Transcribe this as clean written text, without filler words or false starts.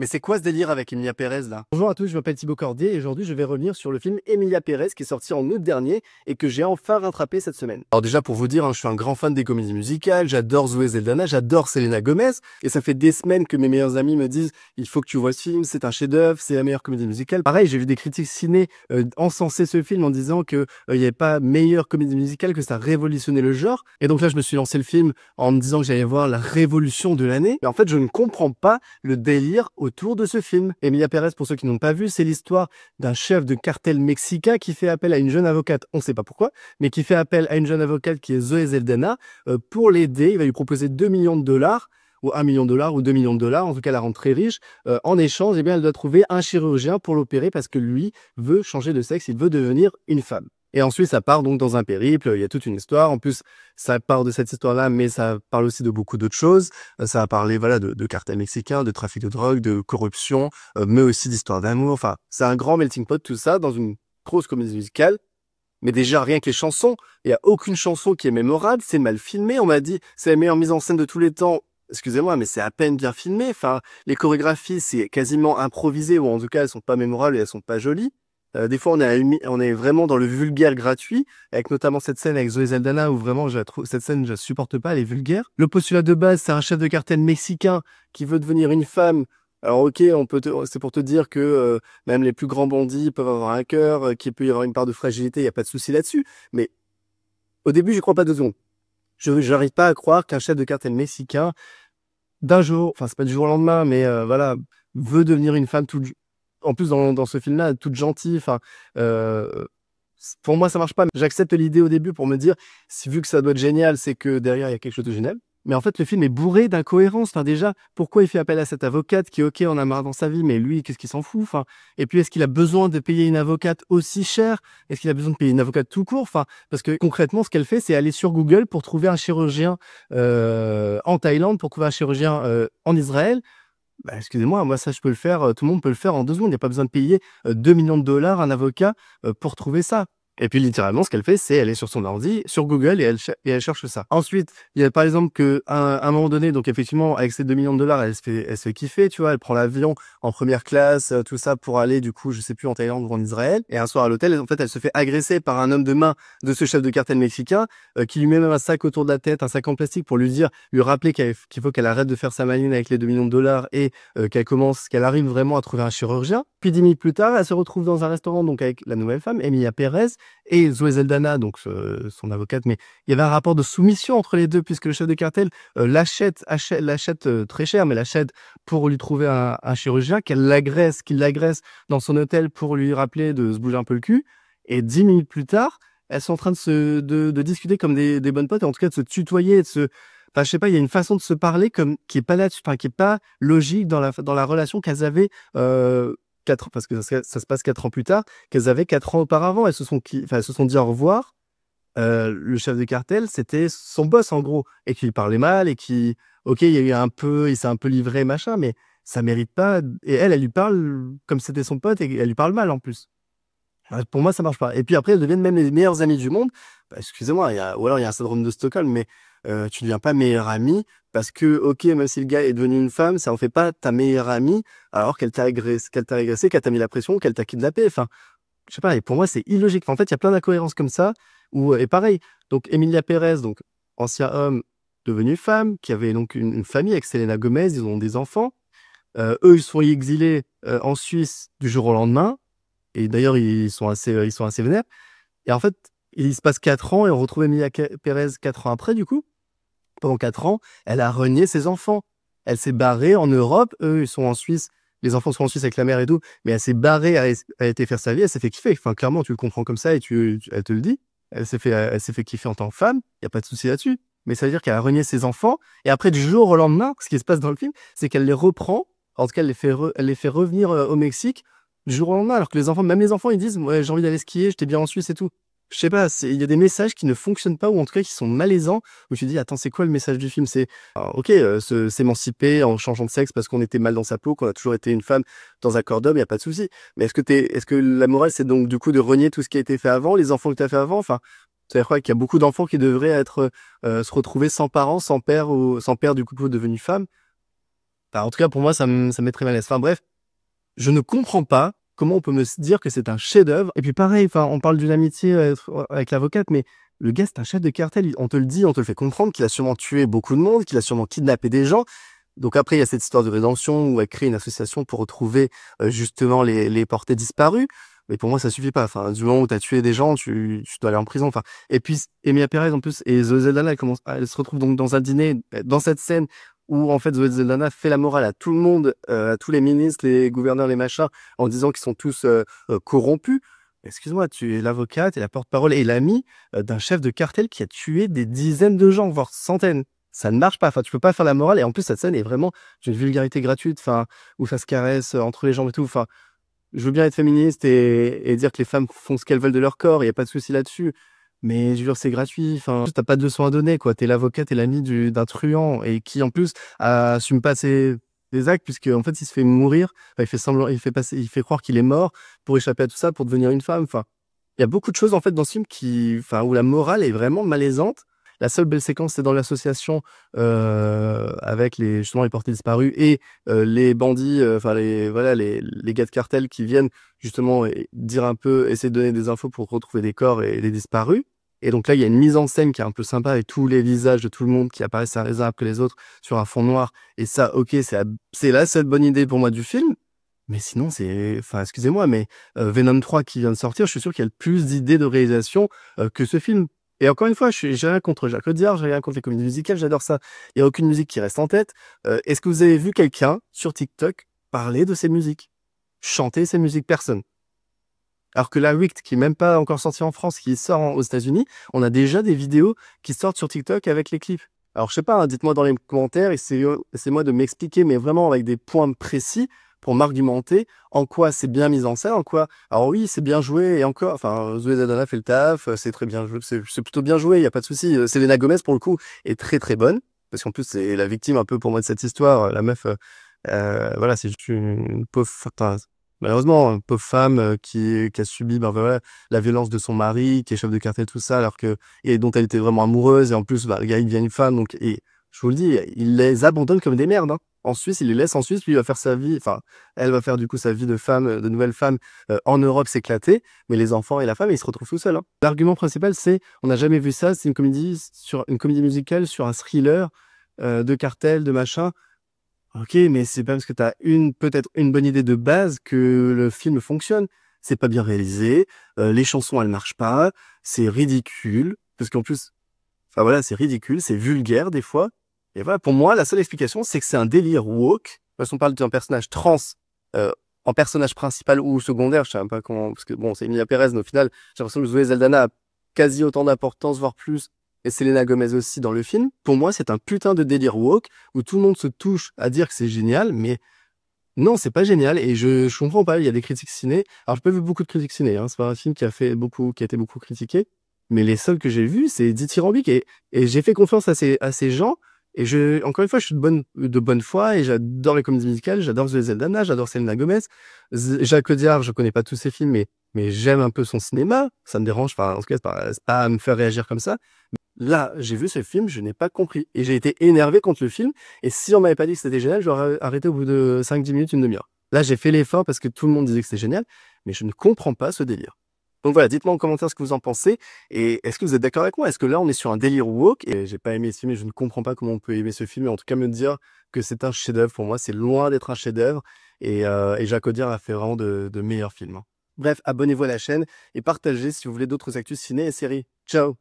Mais c'est quoi ce délire avec Emilia Pérez là? Bonjour à tous, je m'appelle Thibaut Cordier et aujourd'hui je vais revenir sur le film Emilia Pérez qui est sorti en août dernier et que j'ai enfin rattrapé cette semaine. Alors déjà pour vous dire, je suis un grand fan des comédies musicales, j'adore Zoé Saldana, j'adore Selena Gomez, et ça fait des semaines que mes meilleurs amis me disent il faut que tu vois ce film, c'est un chef-d'œuvre, c'est la meilleure comédie musicale. Pareil, j'ai vu des critiques ciné encenser ce film en disant que il n'y avait pas meilleure comédie musicale, que ça révolutionnait le genre. Et donc là je me suis lancé le film en me disant que j'allais voir la révolution de l'année. Mais en fait je ne comprends pas le délire autour de ce film. Emilia Pérez, pour ceux qui n'ont pas vu, c'est l'histoire d'un chef de cartel mexicain qui fait appel à une jeune avocate, on ne sait pas pourquoi, mais qui fait appel à une jeune avocate qui est Zoé Saldana pour l'aider. Il va lui proposer 2 millions de dollars ou 1 million de dollars ou 2 millions de dollars, en tout cas la rend très riche. En échange, eh bien, elle doit trouver un chirurgien pour l'opérer parce que lui veut changer de sexe, il veut devenir une femme. Et ensuite, ça part donc dans un périple, il y a toute une histoire. En plus, ça part de cette histoire-là, mais ça parle aussi de beaucoup d'autres choses. Ça va parler, voilà, de cartel mexicain, de trafic de drogue, de corruption, mais aussi d'histoire d'amour. Enfin, c'est un grand melting pot, tout ça, dans une grosse comédie musicale. Mais déjà, rien que les chansons, il n'y a aucune chanson qui est mémorable, c'est mal filmé. On m'a dit, c'est la meilleure mise en scène de tous les temps. Excusez-moi, mais c'est à peine bien filmé. Enfin, les chorégraphies, c'est quasiment improvisé, ou en tout cas, elles sont pas mémorables et elles sont pas jolies. Des fois, on est vraiment dans le vulgaire gratuit, avec notamment cette scène avec Zoé Saldana, où vraiment, cette scène, je la supporte pas, elle est vulgaire. Le postulat de base, c'est un chef de cartel mexicain qui veut devenir une femme. Alors ok, c'est pour te dire que même les plus grands bandits peuvent avoir un cœur, qu'il peut y avoir une part de fragilité, il n'y a pas de souci là-dessus. Mais au début, j'y crois pas 2 secondes. Je n'arrive pas à croire qu'un chef de cartel mexicain, d'un jour, enfin c'est pas du jour au lendemain, mais voilà, veut devenir une femme toute, en plus dans ce film-là, toute gentille. Enfin, pour moi ça marche pas. J'accepte l'idée au début pour me dire, vu que ça doit être génial, c'est que derrière il y a quelque chose de génial. Mais en fait, le film est bourré d'incohérences. Enfin, déjà, pourquoi il fait appel à cette avocate qui, ok, en a marre dans sa vie, mais lui, qu'est-ce qu'il s'en fout? Enfin, et puis, est-ce qu'il a besoin de payer une avocate aussi chère? Est-ce qu'il a besoin de payer une avocate tout court? Enfin, parce que concrètement, ce qu'elle fait, c'est aller sur Google pour trouver un chirurgien en Thaïlande, pour trouver un chirurgien en Israël. Bah, excusez-moi, moi, ça, je peux le faire. Tout le monde peut le faire en 2 secondes. Il n'y a pas besoin de payer 2 millions de dollars un avocat pour trouver ça. Et puis littéralement, ce qu'elle fait, c'est elle est sur son ordi, sur Google, et elle cherche ça. Ensuite, il y a par exemple que à un moment donné, donc effectivement, avec ces 2 millions de dollars, elle se fait kiffer, tu vois, elle prend l'avion en première classe, tout ça pour aller, du coup, je sais plus, en Thaïlande ou en Israël. Et un soir à l'hôtel, en fait, elle se fait agresser par un homme de main de ce chef de cartel mexicain, qui lui met même un sac autour de la tête, un sac en plastique pour lui rappeler qu'il faut qu'elle arrête de faire sa maline avec les 2 millions de dollars et qu'elle arrive vraiment à trouver un chirurgien. Puis 10 minutes plus tard, elle se retrouve dans un restaurant, donc avec la nouvelle femme, Emilia Pérez, et Zoé Saldana, donc son avocate, mais il y avait un rapport de soumission entre les deux, puisque le chef de cartel l'achète très cher, mais l'achète pour lui trouver un chirurgien, qu'il l'agresse dans son hôtel pour lui rappeler de se bouger un peu le cul. Et 10 minutes plus tard, elles sont en train de discuter comme des bonnes potes, et en tout cas de se tutoyer, enfin, je sais pas, il y a une façon de se parler qui est pas là, enfin, qui est pas logique dans la relation qu'elles avaient, parce que ça se passe 4 ans plus tard, qu'elles avaient 4 ans auparavant. Elles se sont dit au revoir. Le chef de cartel, c'était son boss, en gros, et qui lui parlait mal, et ok, il s'est un peu livré, machin, mais ça mérite pas. Et elle lui parle comme si c'était son pote, et elle lui parle mal, en plus. Pour moi, ça marche pas. Et puis après, elles deviennent même les meilleures amies du monde. Bah, excusez-moi, ou alors il y a un syndrome de Stockholm, mais tu ne deviens pas meilleure amie parce que, ok, même si le gars est devenu une femme, ça en fait pas ta meilleure amie alors qu'elle t'a agressé, qu'elle t'a mis la pression, qu'elle t'a kidnappé. Enfin, je sais pas, et pour moi, c'est illogique. Enfin, en fait, il y a plein d'incohérences comme ça. Et pareil, donc Emilia Pérez, donc ancien homme devenu femme, qui avait donc une famille avec Selena Gomez, ils ont des enfants. Eux, ils sont exilés en Suisse du jour au lendemain. Et d'ailleurs, ils sont assez vénères. Et en fait, il se passe 4 ans et on retrouve Emilia Pérez 4 ans après, du coup. Pendant 4 ans, elle a renié ses enfants. Elle s'est barrée en Europe. Eux, ils sont en Suisse. Les enfants sont en Suisse avec la mère et tout. Mais elle s'est barrée, elle a été faire sa vie, elle s'est fait kiffer. Enfin, clairement, tu le comprends comme ça et elle te le dit. Elle s'est fait kiffer en tant que femme. Il n'y a pas de souci là-dessus. Mais ça veut dire qu'elle a renié ses enfants. Et après, du jour au lendemain, ce qui se passe dans le film, c'est qu'elle les reprend. En tout cas, elle les fait revenir au Mexique du jour au lendemain, alors que même les enfants, ils disent, ouais, j'ai envie d'aller skier, j'étais bien en Suisse et tout. Je sais pas, il y a des messages qui ne fonctionnent pas, ou en tout cas qui sont malaisants, où tu te dis, attends, c'est quoi le message du film? C'est, alors, ok, s'émanciper en changeant de sexe parce qu'on était mal dans sa peau, qu'on a toujours été une femme dans un corps d'homme, y a pas de souci. Mais est-ce que la morale, c'est donc, du coup, de renier tout ce qui a été fait avant, les enfants que tu as fait avant? Enfin, c'est-à-dire quoi, qu'il y a beaucoup d'enfants qui devraient se retrouver sans parents, sans père, du coup, devenus femmes. Enfin, en tout cas, pour moi, ça me met très mal à l'aise. Enfin bref, je ne comprends pas comment on peut me dire que c'est un chef-d'œuvre. Et puis pareil, enfin, on parle d'une amitié avec l'avocate, mais le gars, c'est un chef de cartel. On te le dit, on te le fait comprendre qu'il a sûrement tué beaucoup de monde, qu'il a sûrement kidnappé des gens. Donc après, il y a cette histoire de rédemption où elle crée une association pour retrouver justement les portés disparus. Mais pour moi, ça suffit pas. Enfin, du moment où tu as tué des gens, tu dois aller en prison. Enfin, et puis Emilia Pérez en plus et Zoé Saldana, elle se retrouve donc dans un dîner, dans cette scène où en fait Zoé Saldana fait la morale à tout le monde, à tous les ministres, les gouverneurs, les machins, en disant qu'ils sont tous corrompus. Excuse-moi, tu es l'avocate et la porte-parole et l'ami d'un chef de cartel qui a tué des dizaines de gens, voire centaines. Ça ne marche pas. Enfin, tu peux pas faire la morale. Et en plus, cette scène est vraiment d'une vulgarité gratuite. Enfin, où ça se caresse entre les jambes et tout. Enfin, je veux bien être féministe et dire que les femmes font ce qu'elles veulent de leur corps. Il y a pas de souci là-dessus. Mais je veux dire, c'est gratuit. Enfin, t'as pas de leçon à donner, quoi. T'es l'avocate et l'ami d'un truand et qui, en plus, assume pas des actes puisque, en fait, il se fait mourir. Enfin, il fait semblant, il fait croire qu'il est mort pour échapper à tout ça, pour devenir une femme. Enfin, il y a beaucoup de choses, en fait, dans ce film où la morale est vraiment malaisante. La seule belle séquence, c'est dans l'association avec justement les portés disparus et les bandits, enfin les gars de cartel qui viennent justement dire un peu, essayer de donner des infos pour retrouver des corps et les disparus. Et donc là, il y a une mise en scène qui est un peu sympa avec tous les visages de tout le monde qui apparaissent les uns après les autres sur un fond noir. Et ça, ok, c'est la seule bonne idée pour moi du film. Mais sinon, enfin, excusez-moi, mais Venom 3 qui vient de sortir, je suis sûr qu'il y a plus d'idées de réalisation que ce film. Et encore une fois, j'ai rien contre Jacques Audiard, j'ai rien contre les comédies musicales, j'adore ça. Il n'y a aucune musique qui reste en tête. Est-ce que vous avez vu quelqu'un sur TikTok parler de ces musiques? Chanter ces musiques? Personne. Alors que la Wicked, qui est même pas encore sorti en France, qui sort aux États-Unis, on a déjà des vidéos qui sortent sur TikTok avec les clips. Alors je sais pas, hein, dites-moi dans les commentaires, essayez-moi de m'expliquer, mais vraiment avec des points précis pour m'argumenter en quoi c'est bien mis en scène, en quoi. Alors oui, c'est bien joué et encore. Enfin, Zoé Saldana fait le taf, c'est très bien joué, c'est plutôt bien joué, il y a pas de souci. Selena Gomez pour le coup est très très bonne parce qu'en plus c'est la victime un peu pour moi de cette histoire. La meuf, voilà, c'est juste une pauvre. Enfin, malheureusement, une pauvre femme qui a subi voilà, la violence de son mari, qui est chef de cartel, tout ça, alors que et dont elle était vraiment amoureuse. Et en plus, le gars, il devient une femme. Donc, et je vous le dis, il les abandonne comme des merdes. Hein. En Suisse, il les laisse en Suisse, lui il va faire sa vie. Enfin, elle va faire du coup sa vie de femme, de nouvelle femme en Europe s'éclater. Mais les enfants et la femme, ils se retrouvent tout seuls. Hein. L'argument principal, c'est on n'a jamais vu ça. C'est une comédie musicale sur un thriller de cartel, de machin. Ok, mais c'est pas parce que t'as peut-être une bonne idée de base que le film fonctionne. C'est pas bien réalisé, les chansons elles marchent pas, c'est ridicule, parce qu'en plus, enfin voilà, c'est ridicule, c'est vulgaire des fois. Et voilà, pour moi, la seule explication, c'est que c'est un délire woke. Parce qu'on parle d'un personnage trans euh, en personnage principal ou secondaire, je sais même pas comment, parce que bon, c'est Emilia Pérez, mais au final, j'ai l'impression que Zoé Saldana a quasi autant d'importance, voire plus, et Selena Gomez aussi dans le film. Pour moi, c'est un putain de délire woke où tout le monde se touche à dire que c'est génial, mais non, c'est pas génial et je comprends pas. Il y a des critiques ciné. Alors, j'ai pas vu beaucoup de critiques ciné. Hein. C'est pas un film qui a été beaucoup critiqué, mais les seuls que j'ai vus, c'est dithyrambique et j'ai fait confiance à ces gens. Et encore une fois, je suis de bonne foi et j'adore les comédies musicales, j'adore Zoé Saldana, j'adore Selena Gomez. Jacques Audiard, je connais pas tous ses films, mais j'aime un peu son cinéma. Ça me dérange. Enfin, en tout cas, c'est pas à me faire réagir comme ça. Là, j'ai vu ce film, je n'ai pas compris. Et j'ai été énervé contre le film. Et si on m'avait pas dit que c'était génial, j'aurais arrêté au bout de 5-10 minutes, une demi-heure. Là, j'ai fait l'effort parce que tout le monde disait que c'était génial, mais je ne comprends pas ce délire. Donc voilà, dites-moi en commentaire ce que vous en pensez. Et est-ce que vous êtes d'accord avec moi? Est-ce que là, on est sur un délire woke? Et j'ai pas aimé ce film et je ne comprends pas comment on peut aimer ce film. Et en tout cas, me dire que c'est un chef-d'œuvre, pour moi, c'est loin d'être un chef-d'œuvre. Et Jacques Audiard a fait vraiment de meilleurs films. Hein. Bref, abonnez-vous à la chaîne et partagez si vous voulez d'autres actus ciné et séries. Ciao!